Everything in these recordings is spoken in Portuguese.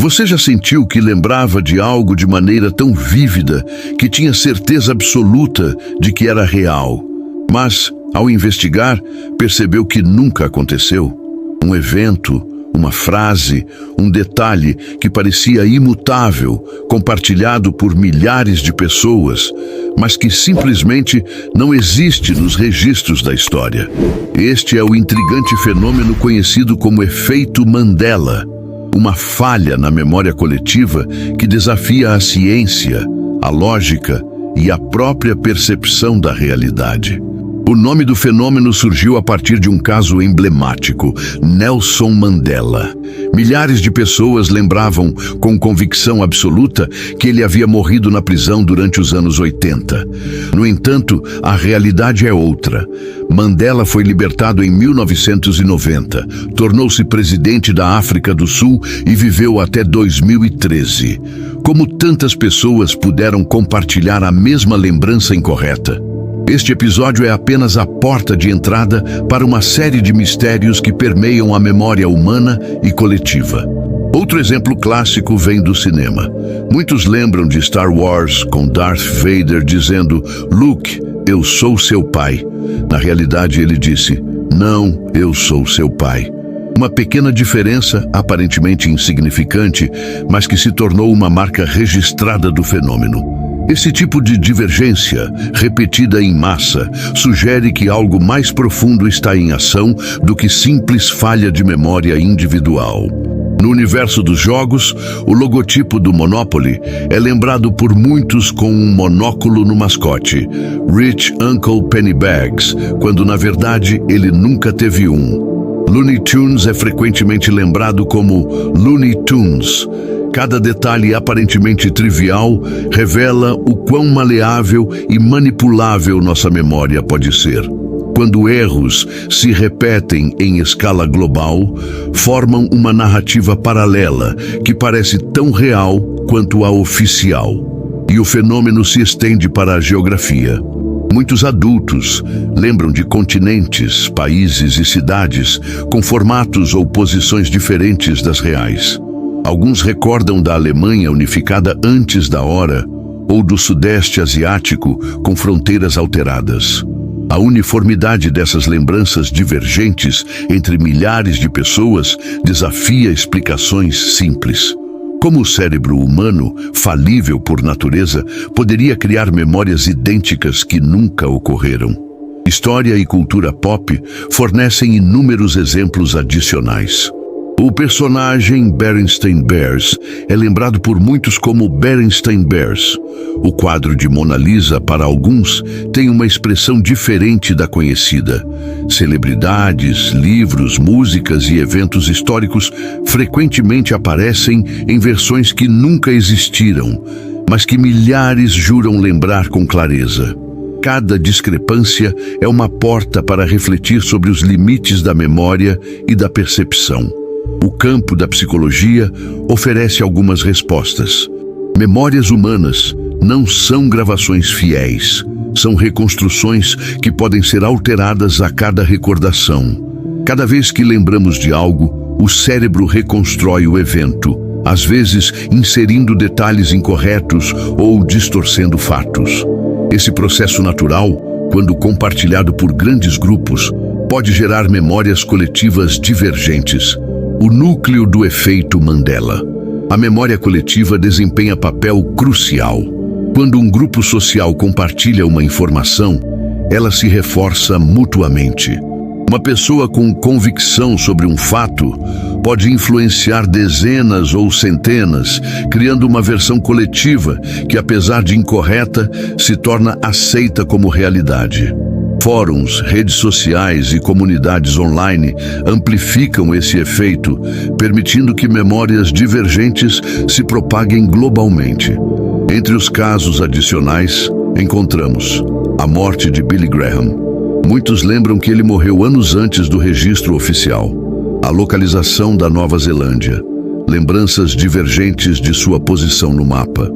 Você já sentiu que lembrava de algo de maneira tão vívida que tinha certeza absoluta de que era real, mas, ao investigar, percebeu que nunca aconteceu? Um evento, uma frase, um detalhe que parecia imutável, compartilhado por milhares de pessoas, mas que simplesmente não existe nos registros da história. Este é o intrigante fenômeno conhecido como efeito Mandela, uma falha na memória coletiva que desafia a ciência, a lógica e a própria percepção da realidade. O nome do fenômeno surgiu a partir de um caso emblemático, Nelson Mandela. Milhares de pessoas lembravam com convicção absoluta que ele havia morrido na prisão durante os anos 80. No entanto, a realidade é outra. Mandela foi libertado em 1990, tornou-se presidente da África do Sul e viveu até 2013. Como tantas pessoas puderam compartilhar a mesma lembrança incorreta? Este episódio é apenas a porta de entrada para uma série de mistérios que permeiam a memória humana e coletiva. Outro exemplo clássico vem do cinema. Muitos lembram de Star Wars, com Darth Vader dizendo: "Luke, eu sou seu pai." Na realidade, ele disse: "Não, eu sou seu pai." Uma pequena diferença, aparentemente insignificante, mas que se tornou uma marca registrada do fenômeno. Esse tipo de divergência, repetida em massa, sugere que algo mais profundo está em ação do que simples falha de memória individual. No universo dos jogos, o logotipo do Monopoly é lembrado por muitos com um monóculo no mascote, Rich Uncle Pennybags, quando na verdade ele nunca teve um. Looney Tunes é frequentemente lembrado como Looney Tunes. Cada detalhe aparentemente trivial revela o quão maleável e manipulável nossa memória pode ser. Quando erros se repetem em escala global, formam uma narrativa paralela que parece tão real quanto a oficial. E o fenômeno se estende para a geografia. Muitos adultos lembram de continentes, países e cidades com formatos ou posições diferentes das reais. Alguns recordam da Alemanha unificada antes da hora ou do Sudeste Asiático com fronteiras alteradas. A uniformidade dessas lembranças divergentes entre milhares de pessoas desafia explicações simples. Como o cérebro humano, falível por natureza, poderia criar memórias idênticas que nunca ocorreram? História e cultura pop fornecem inúmeros exemplos adicionais. O personagem Berenstain Bears é lembrado por muitos como Berenstain Bears. O quadro de Mona Lisa, para alguns, tem uma expressão diferente da conhecida. Celebridades, livros, músicas e eventos históricos frequentemente aparecem em versões que nunca existiram, mas que milhares juram lembrar com clareza. Cada discrepância é uma porta para refletir sobre os limites da memória e da percepção. O campo da psicologia oferece algumas respostas. Memórias humanas não são gravações fiéis, são reconstruções que podem ser alteradas a cada recordação. Cada vez que lembramos de algo, o cérebro reconstrói o evento, às vezes inserindo detalhes incorretos ou distorcendo fatos. Esse processo natural, quando compartilhado por grandes grupos, pode gerar memórias coletivas divergentes. O núcleo do efeito Mandela. A memória coletiva desempenha papel crucial. Quando um grupo social compartilha uma informação, ela se reforça mutuamente. Uma pessoa com convicção sobre um fato pode influenciar dezenas ou centenas, criando uma versão coletiva que, apesar de incorreta, se torna aceita como realidade. Fóruns, redes sociais e comunidades online amplificam esse efeito, permitindo que memórias divergentes se propaguem globalmente. Entre os casos adicionais, encontramos a morte de Billy Graham. Muitos lembram que ele morreu anos antes do registro oficial. A localização da Nova Zelândia. Lembranças divergentes de sua posição no mapa.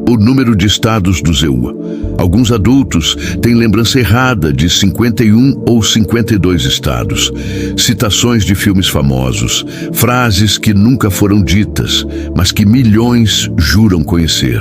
O número de estados do ZEUA. Alguns adultos têm lembrança errada de 51 ou 52 estados. Citações de filmes famosos, frases que nunca foram ditas, mas que milhões juram conhecer.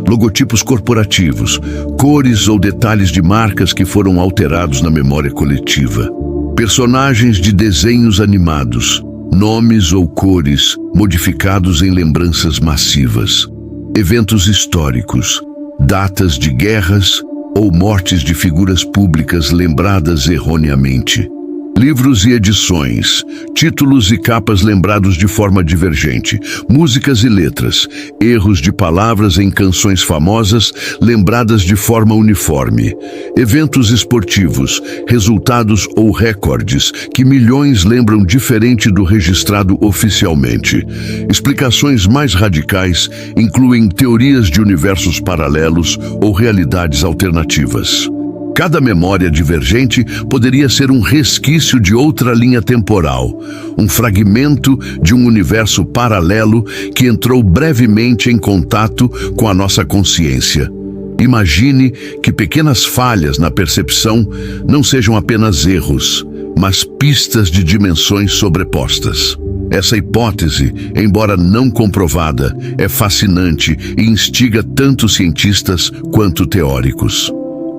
Logotipos corporativos, cores ou detalhes de marcas que foram alterados na memória coletiva. Personagens de desenhos animados, nomes ou cores modificados em lembranças massivas. Eventos históricos, datas de guerras ou mortes de figuras públicas lembradas erroneamente. Livros e edições, títulos e capas lembrados de forma divergente, músicas e letras, erros de palavras em canções famosas lembradas de forma uniforme, eventos esportivos, resultados ou recordes que milhões lembram diferente do registrado oficialmente. Explicações mais radicais incluem teorias de universos paralelos ou realidades alternativas. Cada memória divergente poderia ser um resquício de outra linha temporal, um fragmento de um universo paralelo que entrou brevemente em contato com a nossa consciência. Imagine que pequenas falhas na percepção não sejam apenas erros, mas pistas de dimensões sobrepostas. Essa hipótese, embora não comprovada, é fascinante e instiga tanto cientistas quanto teóricos.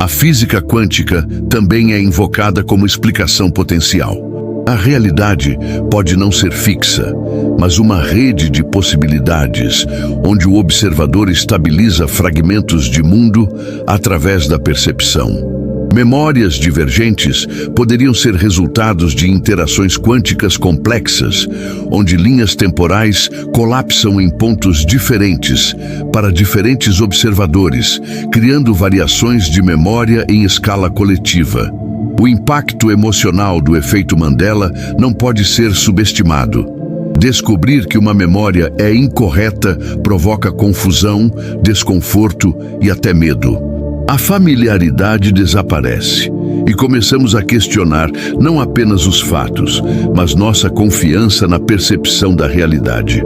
A física quântica também é invocada como explicação potencial. A realidade pode não ser fixa, mas uma rede de possibilidades, onde o observador estabiliza fragmentos de mundo através da percepção. Memórias divergentes poderiam ser resultados de interações quânticas complexas, onde linhas temporais colapsam em pontos diferentes para diferentes observadores, criando variações de memória em escala coletiva. O impacto emocional do efeito Mandela não pode ser subestimado. Descobrir que uma memória é incorreta provoca confusão, desconforto e até medo. A familiaridade desaparece e começamos a questionar não apenas os fatos, mas nossa confiança na percepção da realidade.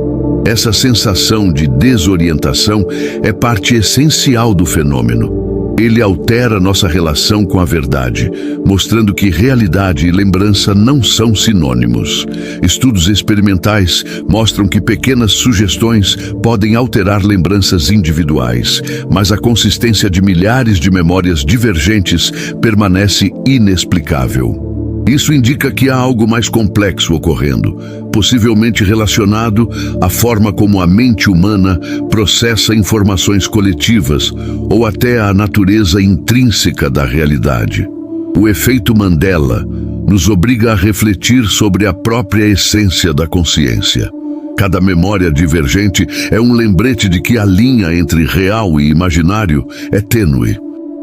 Essa sensação de desorientação é parte essencial do fenômeno. Ele altera nossa relação com a verdade, mostrando que realidade e lembrança não são sinônimos. Estudos experimentais mostram que pequenas sugestões podem alterar lembranças individuais, mas a consistência de milhares de memórias divergentes permanece inexplicável. Isso indica que há algo mais complexo ocorrendo, possivelmente relacionado à forma como a mente humana processa informações coletivas ou até à natureza intrínseca da realidade. O efeito Mandela nos obriga a refletir sobre a própria essência da consciência. Cada memória divergente é um lembrete de que a linha entre real e imaginário é tênue.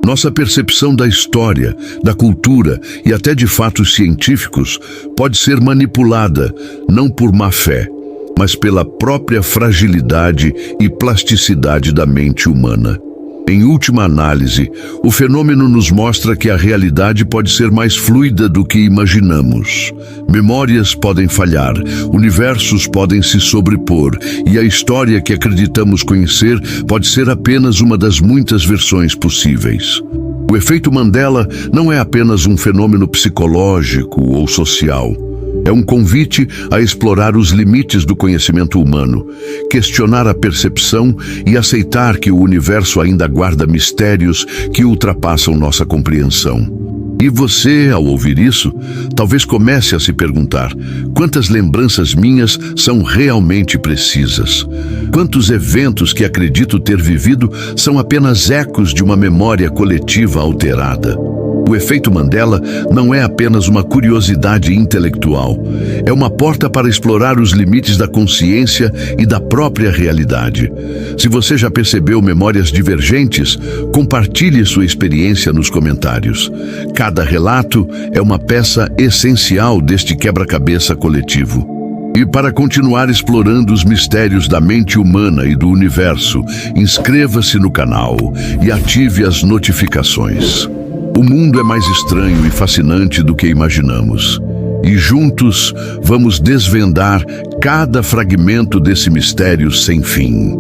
Nossa percepção da história, da cultura e até de fatos científicos pode ser manipulada, não por má fé, mas pela própria fragilidade e plasticidade da mente humana. Em última análise, o fenômeno nos mostra que a realidade pode ser mais fluida do que imaginamos. Memórias podem falhar, universos podem se sobrepor, e a história que acreditamos conhecer pode ser apenas uma das muitas versões possíveis. O efeito Mandela não é apenas um fenômeno psicológico ou social. É um convite a explorar os limites do conhecimento humano, questionar a percepção e aceitar que o universo ainda guarda mistérios que ultrapassam nossa compreensão. E você, ao ouvir isso, talvez comece a se perguntar: quantas lembranças minhas são realmente precisas? Quantos eventos que acredito ter vivido são apenas ecos de uma memória coletiva alterada? O efeito Mandela não é apenas uma curiosidade intelectual, é uma porta para explorar os limites da consciência e da própria realidade. Se você já percebeu memórias divergentes, compartilhe sua experiência nos comentários. Cada relato é uma peça essencial deste quebra-cabeça coletivo. E para continuar explorando os mistérios da mente humana e do universo, inscreva-se no canal e ative as notificações. O mundo é mais estranho e fascinante do que imaginamos. E juntos vamos desvendar cada fragmento desse mistério sem fim.